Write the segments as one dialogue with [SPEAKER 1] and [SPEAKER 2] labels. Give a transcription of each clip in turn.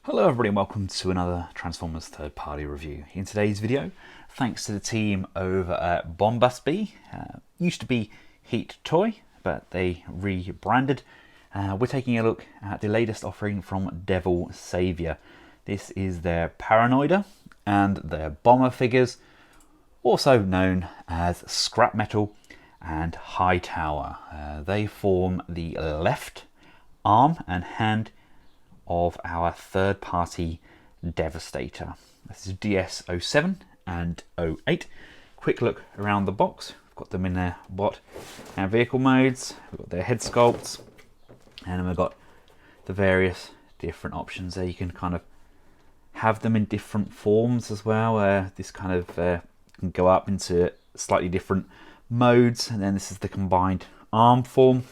[SPEAKER 1] Hello everybody and welcome to another Transformers third-party review. In today's video, thanks to the team over at Bombasby, used to be Heat Toy, but they rebranded. We're taking a look at the latest offering from Saviour. This is their Paranoida and their Bomber figures, also known as Scrapmetal and Hightower. They form the left arm and hand of our third-party Devastator. This is DS-07 and 08. Quick look around the box. We've got them in their bot and vehicle modes. We've got their head sculpts, and then we've got the various different options there. You can kind of have them in different forms as well. This kind of can go up into slightly different modes, and then this is the combined arm form.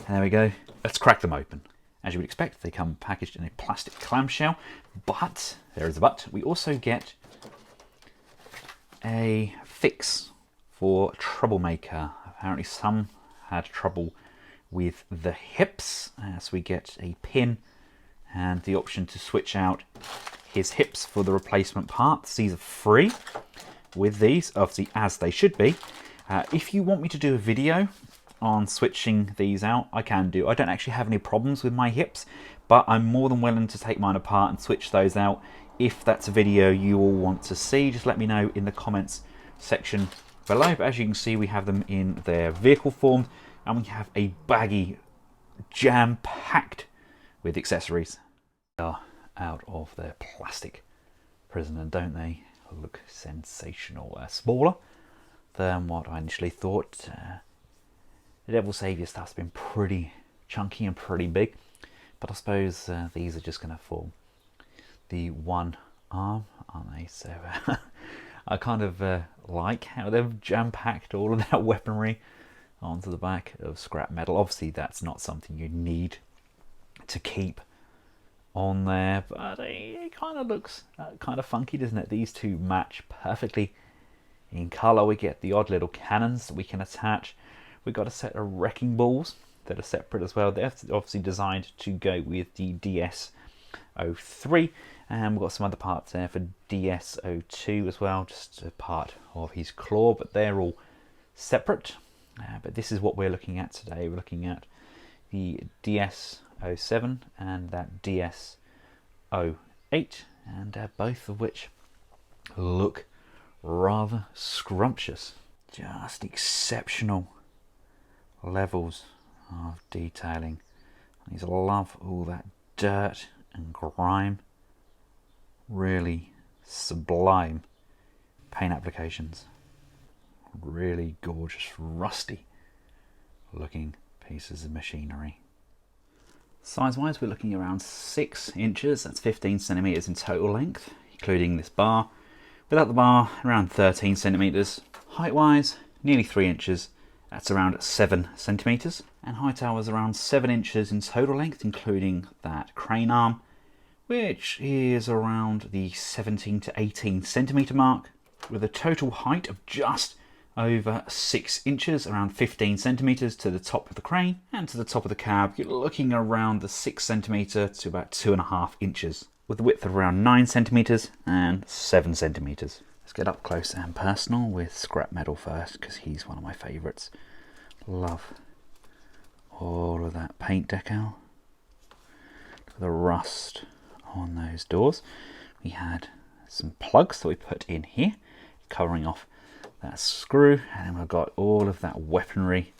[SPEAKER 1] And there we go. Let's crack them open. As you would expect, they come packaged in a plastic clamshell, but, there is a but, we also get a fix for Troublemaker. Apparently some had trouble with the hips, so we get a pin and the option to switch out his hips for the replacement parts. These are free with these, obviously as they should be. If you want me to do a video on switching these out, I can do. I don't actually have any problems with my hips, but I'm more than willing to take mine apart and switch those out. If that's a video you all want to see, just let me know in the comments section below. But as you can see, we have them in their vehicle form, and we have a baggy, jam-packed with accessories. They are out of their plastic prison, and don't they look sensational? Smaller than what I initially thought. The Devil Saviour stuff's been pretty chunky and pretty big, but I suppose these are just going to form the one arm, aren't they? So I kind of like how they've jam-packed all of that weaponry onto the back of Scrapmetal. Obviously that's not something you need to keep on there, but it kind of looks kind of funky, doesn't it? These two match perfectly in colour. We get the odd little cannons that we can attach. We've got a set of wrecking balls that are separate as well. They're obviously designed to go with the DS-03, and we've got some other parts there for DS-02 as well, just a part of his claw, but they're all separate. But this is what we're looking at today. We're looking at the DS-07 and that DS-08, and both of which look rather scrumptious. Just exceptional levels of detailing. I just love all that dirt and grime. Really sublime paint applications. Really gorgeous, rusty looking pieces of machinery. Size wise, we're looking around 6 inches. That's 15 centimeters in total length, including this bar. Without the bar, around 13 centimeters. Height wise, nearly 3 inches. That's around 7 centimeters, and Hightower is around 7 inches in total length, including that crane arm, which is around the 17 to 18 centimeter mark, with a total height of just over 6 inches, around 15 centimeters to the top of the crane, and to the top of the cab, you're looking around the 6 centimeter to about 2.5 inches, with a width of around 9 centimeters and 7 centimeters. Let's get up close and personal with Scrapmetal first, because he's one of my favourites. Love all of that paint decal. Look at the rust on those doors. We had some plugs that we put in here, covering off that screw, and then we've got all of that weaponry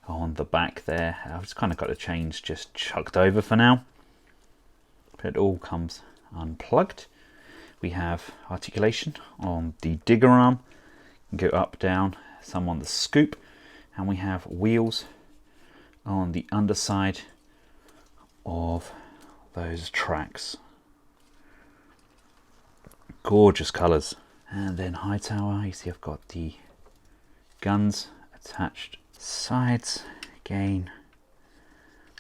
[SPEAKER 1] on the back there. I've just kind of got the chains just chucked over for now, but it all comes unplugged. We have articulation on the digger arm, go up, down, some on the scoop, and we have wheels on the underside of those tracks. Gorgeous colours. And then Hightower, you see I've got the guns attached sides. Again,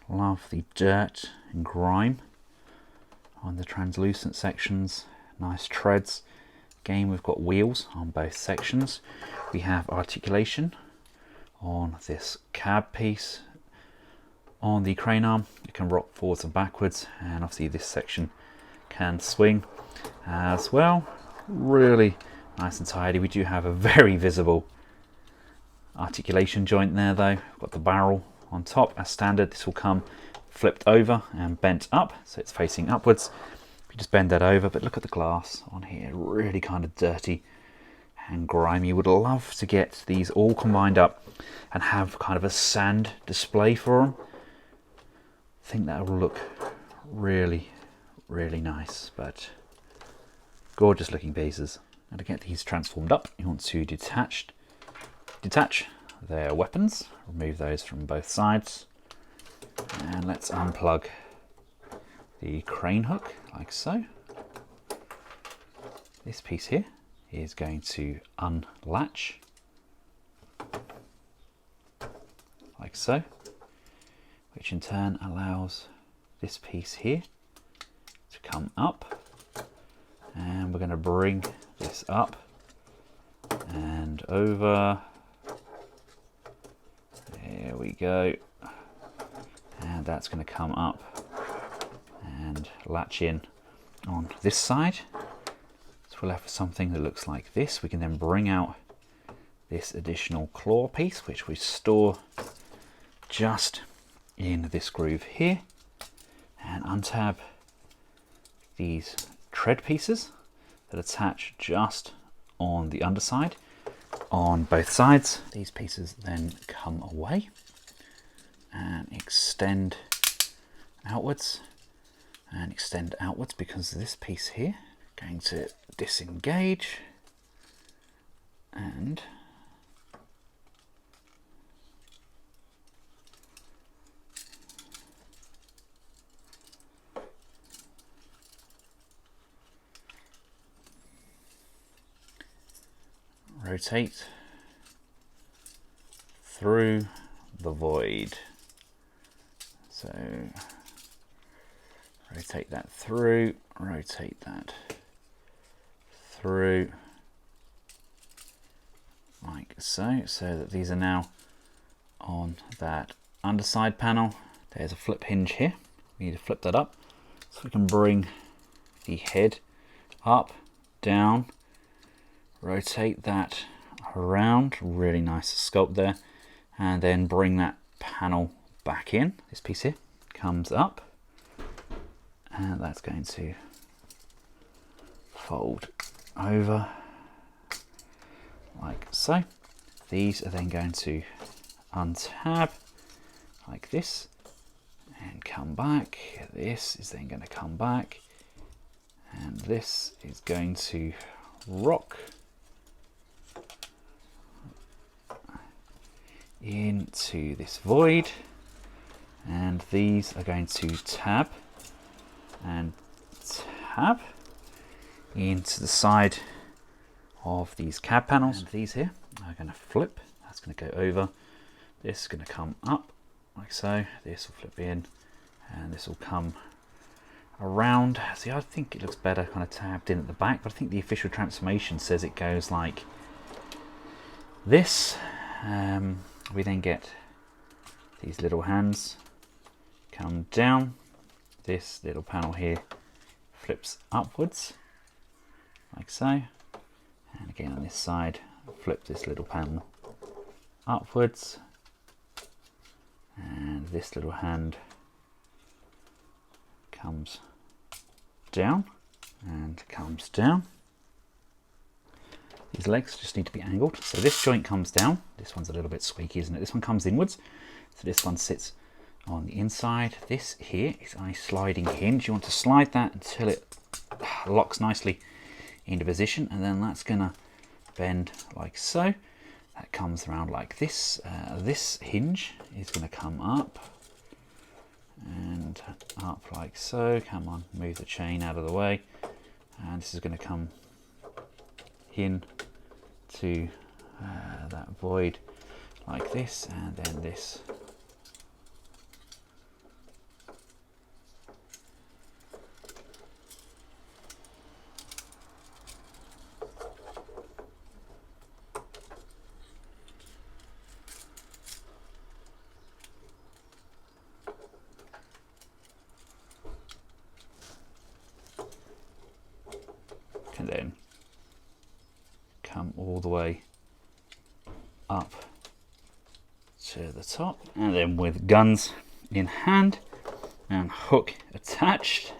[SPEAKER 1] love the dirt and grime on the translucent sections. Nice treads. Again, we've got wheels on both sections. We have articulation on this cab piece on the crane arm. It can rock forwards and backwards, and obviously this section can swing as well. Really nice and tidy. We do have a very visible articulation joint there though. We've got the barrel on top as standard. This will come flipped over and bent up, so it's facing upwards. We just bend that over, but look at the glass on here, really kind of dirty and grimy. Would love to get these all combined up and have kind of a sand display for them. I think that will look really, really nice, but gorgeous looking pieces. And to get these transformed up, you want to detach their weapons, remove those from both sides, and let's unplug the crane hook like so. This piece here is going to unlatch like so, which in turn allows this piece here to come up, and we're going to bring this up and over. There we go, and that's going to come up and latch in on this side. So we're left with something that looks like this. We can then bring out this additional claw piece, which we store just in this groove here, and untab these tread pieces that attach just on the underside on both sides. These pieces then come away and extend outwards because this piece here going to disengage and rotate through the void. So rotate that through, rotate that through like so, so that these are now on that underside panel. There's a flip hinge here. We need to flip that up so we can bring the head up, down, rotate that around, really nice sculpt there, and then bring that panel back in. This piece here comes up, and that's going to fold over like so. These are then going to untab like this and come back. This is then going to come back, and this is going to rock into this void, and these are going to tab and tab into the side of these cab panels. And these here are going to flip. That's going to go over. This is going to come up like so. This will flip in, and this will come around. See, I think it looks better kind of tabbed in at the back, but I think the official transformation says it goes like this. We then get these little hands come down. This little panel here flips upwards like so, and again on this side flip this little panel upwards, and this little hand comes down and comes down. These legs just need to be angled. So this joint comes down. This one's a little bit squeaky, isn't it? This one comes inwards. So this one sits on the inside. This here is a sliding hinge. You want to slide that until it locks nicely into position, and then that's going to bend like so. That comes around like this. This hinge is going to come up and up like so. Come on, move the chain out of the way. And this is going to come in to that void like this, and then this all the way up to the top, and then with guns in hand and hook attached,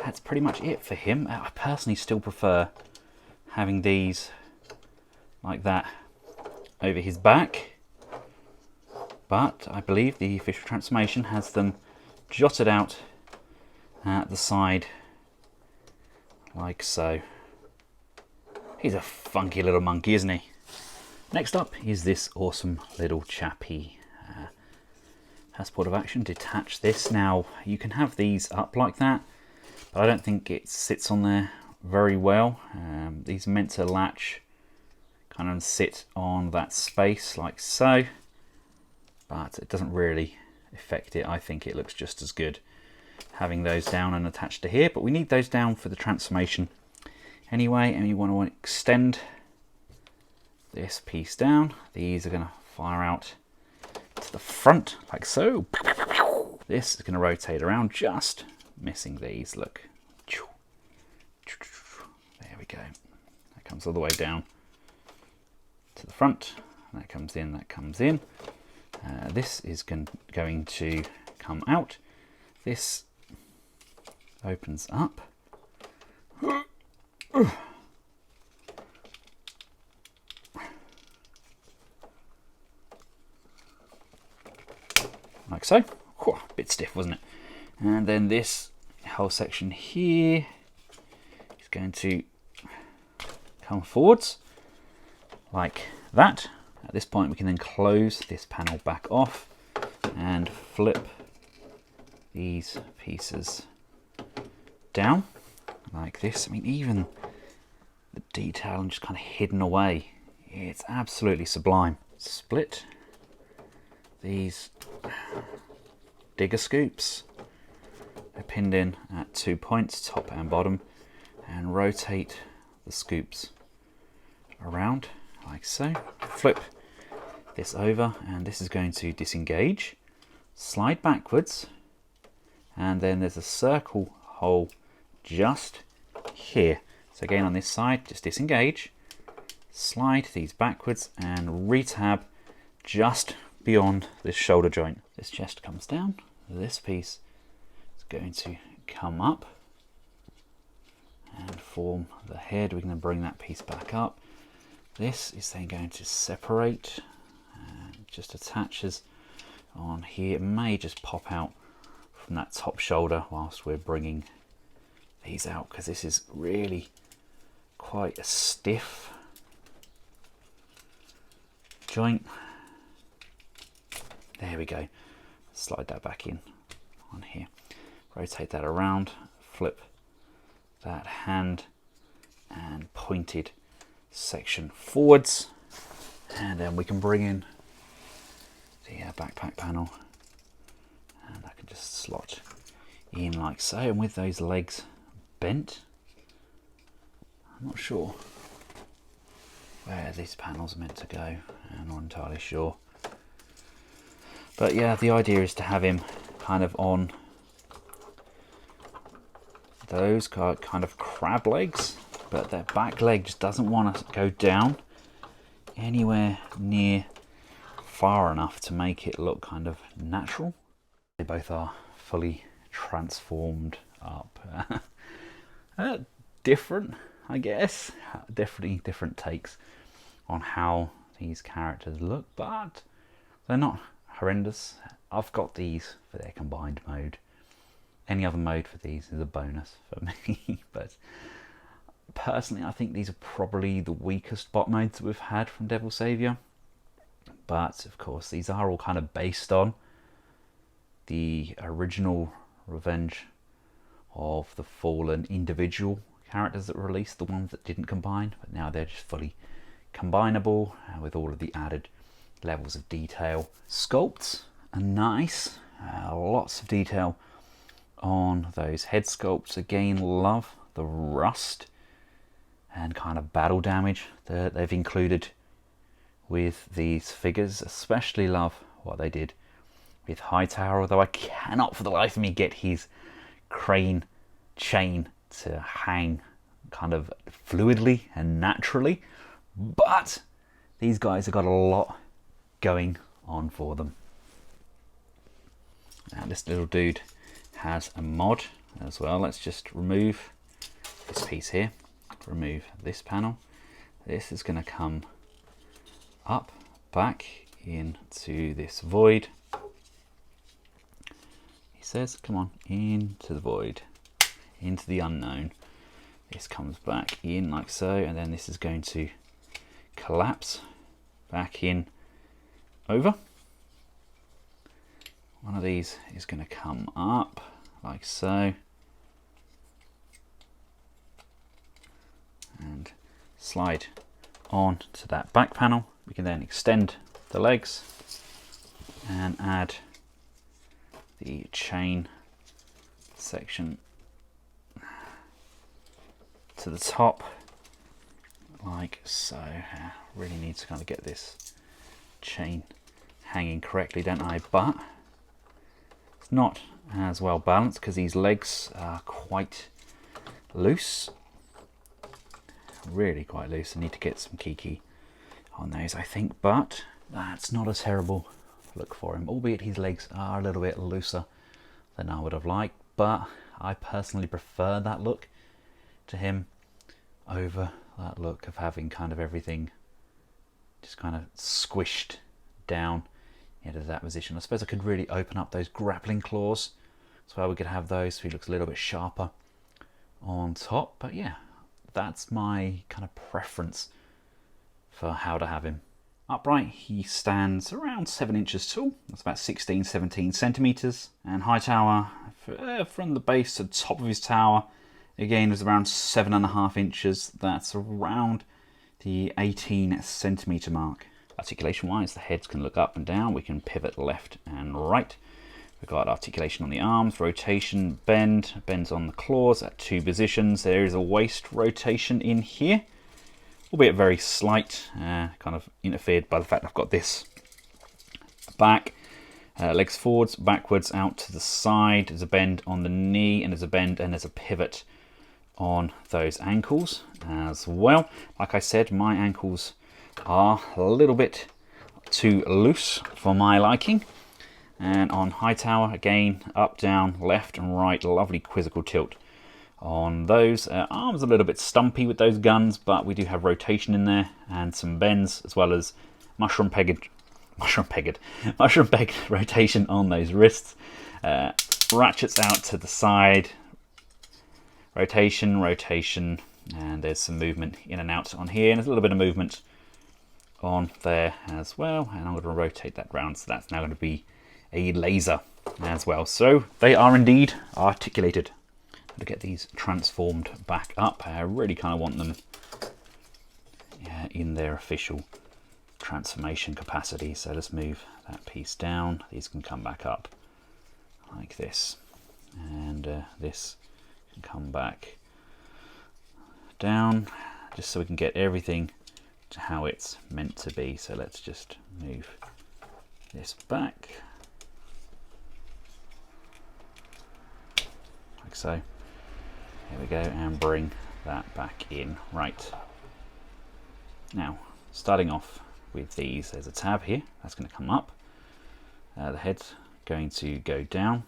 [SPEAKER 1] that's pretty much it for him. I personally still prefer having these like that over his back, but I believe the official transformation has them jotted out at the side like so. He's a funky little monkey, isn't he? Next up is this awesome little chappy. Has port of action, detach this. Now you can have these up like that, but I don't think it sits on there very well. These are meant to latch, kind of sit on that space like so, but it doesn't really affect it. I think it looks just as good having those down and attached to here, but we need those down for the transformation anyway, and you want to extend this piece down. These are going to fire out to the front like so. This is going to rotate around, just missing these. Look, there we go. That comes all the way down to the front. That comes in, that comes in. This is going to come out. This opens up. Like so. Whew, a bit stiff, wasn't it? And then this whole section here is going to come forwards like that. At this point we can then close this panel back off and flip these pieces down like this. I mean, even the detail and just kind of hidden away, it's absolutely sublime. Split these digger scoops. They're pinned in at 2 points, top and bottom, and rotate the scoops around like so. Flip this over, and this is going to disengage, slide backwards, and then there's a circle hole just here. So again, on this side, just disengage, slide these backwards, and retab just beyond this shoulder joint. This chest comes down, this piece is going to come up and form the head. We can then bring that piece back up. This is then going to separate and just attaches on here. It may just pop out from that top shoulder whilst we're bringing these out, because this is really quite a stiff joint. There we go. Slide that back in on here. Rotate that around, flip that hand and pointed section forwards, and then we can bring in the backpack panel, and I can just slot in like so. And with those legs bent, I'm not sure where these panels are meant to go. I'm not entirely sure. But yeah, the idea is to have him kind of on those kind of crab legs, but that back leg just doesn't want to go down anywhere near far enough to make it look kind of natural. They both are fully transformed up. Different, I guess. Definitely different takes on how these characters look, but they're not horrendous. I've got these for their combined mode. Any other mode for these is a bonus for me. But personally, I think these are probably the weakest bot modes that we've had from Devil Saviour. But of course, these are all kind of based on the original Revenge of the Fallen individual characters that were released, the ones that didn't combine, but now they're just fully combinable with all of the added levels of detail. Sculpts are nice, lots of detail on those head sculpts. Again, love the rust and kind of battle damage that they've included with these figures. Especially love what they did with Hightower, although I cannot for the life of me get his crane chain to hang kind of fluidly and naturally, but these guys have got a lot going on for them. Now this little dude has a mod as well. Let's just remove this piece here, remove this panel. This is going to come up, back into this void. He says, come on, into the void, into the unknown. This comes back in like so, and then this is going to collapse back in over. One of these is going to come up like so, and slide on to that back panel. We can then extend the legs and add the chain section to the top like so. Really need to kind of get this chain hanging correctly, don't I? But it's not as well balanced because these legs are quite loose, really quite loose. I need to get some kiki on those, I think, but that's not a terrible look for him, albeit his legs are a little bit looser than I would have liked, but I personally prefer that look to him over that look of having kind of everything just kind of squished down into that position. I suppose I could really open up those grappling claws, so we could have those so he looks a little bit sharper on top. But yeah, that's my kind of preference for how to have him. Upright, he stands around 7 inches tall. That's about 16-17 centimeters. And Hightower, from the base to the top of his tower, again was around 7.5 inches. That's around the 18 centimeter mark. Articulation wise, the heads can look up and down. We can pivot left and right. We've got articulation on the arms, rotation, bends on the claws at 2 positions. There is a waist rotation in here, albeit very slight, kind of interfered by the fact I've got this back. Legs forwards, backwards, out to the side. There's a bend on the knee, and there's a bend and there's a pivot on those ankles as well. Like I said, my ankles are a little bit too loose for my liking. And on Hightower, again, up, down, left and right, lovely quizzical tilt on those. Arms a little bit stumpy with those guns, but we do have rotation in there and some bends, as well as mushroom pegged rotation on those wrists. Ratchets out to the side, rotation, and there's some movement in and out on here, and there's a little bit of movement on there as well. And I'm going to rotate that round, so that's now going to be a laser as well. So they are indeed articulated. To get these transformed back up, I really kind of want them in their official transformation capacity. So let's move that piece down. These can come back up like this, and this can come back down, just so we can get everything to how it's meant to be. So let's just move this back like so. There we go, and bring that back in. Right, now starting off with these, there's a tab here that's going to come up. The head's going to go down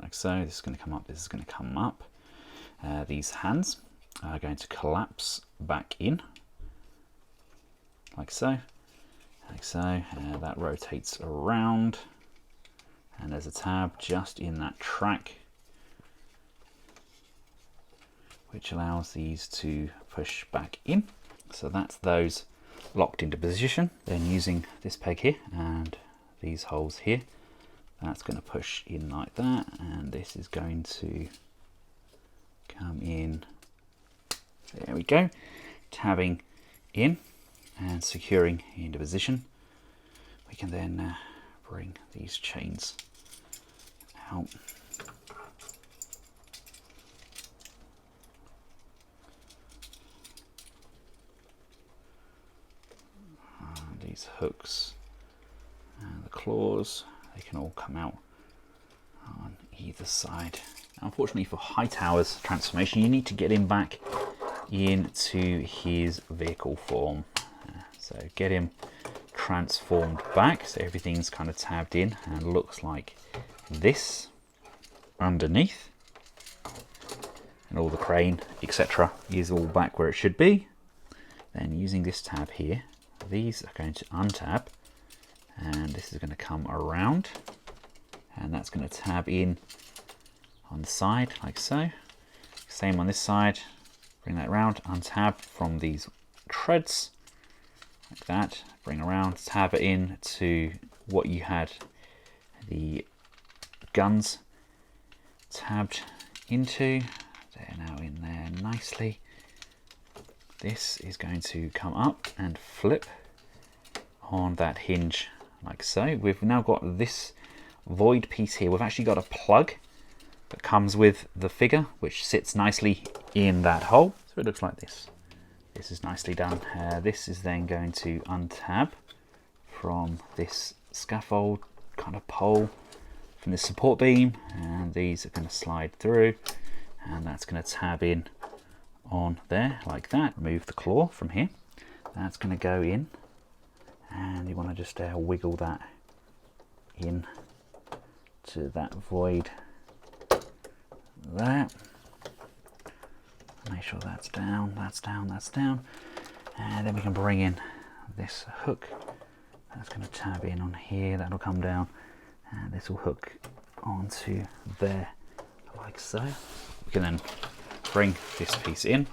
[SPEAKER 1] like so. This is going to come up, this is going to come up. These hands are going to collapse back in like so, like so. That rotates around, and there's a tab just in that track which allows these to push back in. So that's those locked into position. Then using this peg here and these holes here, that's going to push in like that, and this is going to come in. There we go, tabbing in and securing into position. We can then bring these chains out. These hooks and the claws, they can all come out on either side. Now, unfortunately for Hightower's transformation, you need to get him back into his vehicle form. So get him transformed back so everything's kind of tabbed in and looks like this underneath, and all the crane etc is all back where it should be. Then using this tab here, these are going to untab, and this is going to come around, and that's going to tab in on the side like so. Same on this side, bring that around, untab from these treads like that, bring around, tab it in to what you had the guns tabbed into. They're now in there nicely. This is going to come up and flip on that hinge like so. We've now got this void piece here. We've actually got a plug that comes with the figure, which sits nicely in that hole. So it looks like this. This is nicely done. This is then going to untab from this scaffold kind of pole from this support beam, and these are going to slide through, and that's going to tab in on there like that. Remove the claw from here. That's going to go in, and you want to just wiggle that in to that void there. Make sure that's down, that's down, that's down, and then we can bring in this hook. That's going to tab in on here. That'll come down, and this will hook onto there like so. We can then bring this piece in,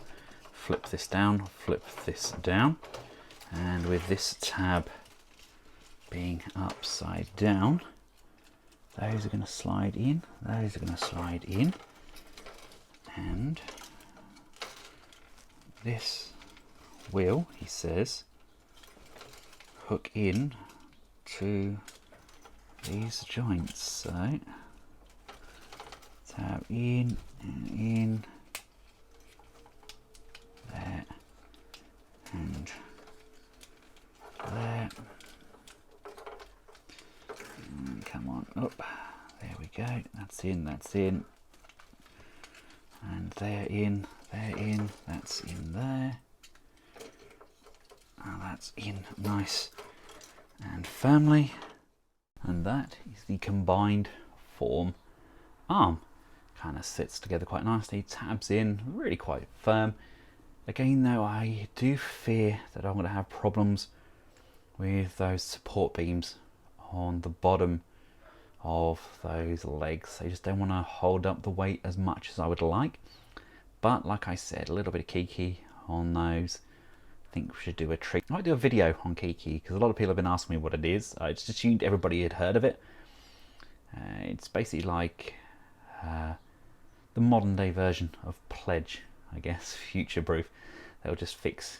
[SPEAKER 1] flip this down, flip this down, and with this tab being upside down, those are going to slide in, those are going to slide in, and this will, he says, hook in to these joints. So tab in and in there and there. And come on up. There we go. That's in. That's in. And they're in. They're in. That's in there. Now that's in nice and firmly. And that is the combined form arm. Kind of sits together quite nicely, tabs in, really quite firm. Again though, I do fear that I'm going to have problems with those support beams on the bottom of those legs. They just don't want to hold up the weight as much as I would like. But like I said, a little bit of Kiki on those. I think we should do a trick. I might do a video on Kiki because a lot of people have been asking me what it is. I just assumed everybody had heard of it. It's basically like the modern day version of Pledge, I guess, future proof. They'll just fix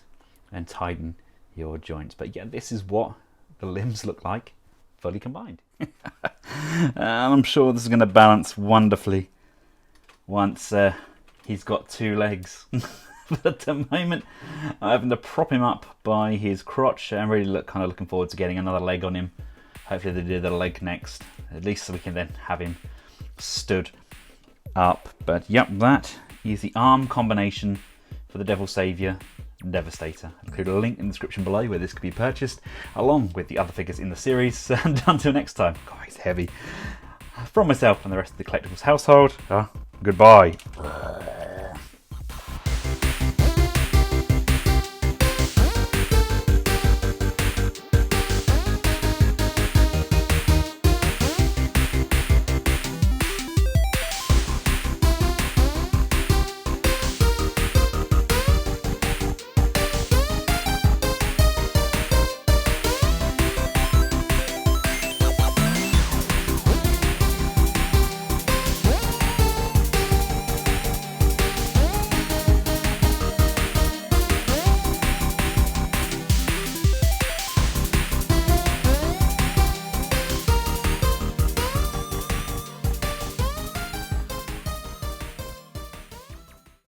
[SPEAKER 1] and tighten your joints. But yeah, this is what the limbs look like fully combined. I'm sure this is going to balance wonderfully once he's got two legs. But at the moment, I'm having to prop him up by his crotch. I'm really kind of looking forward to getting another leg on him. Hopefully they do the leg next, at least so we can then have him stood up. But yep, that is the arm combination for the Devil Saviour Devastator. I'll include a link in the description below where this could be purchased, along with the other figures in the series. And until next time, God, he's heavy. From myself and the rest of the Collectibles household, goodbye.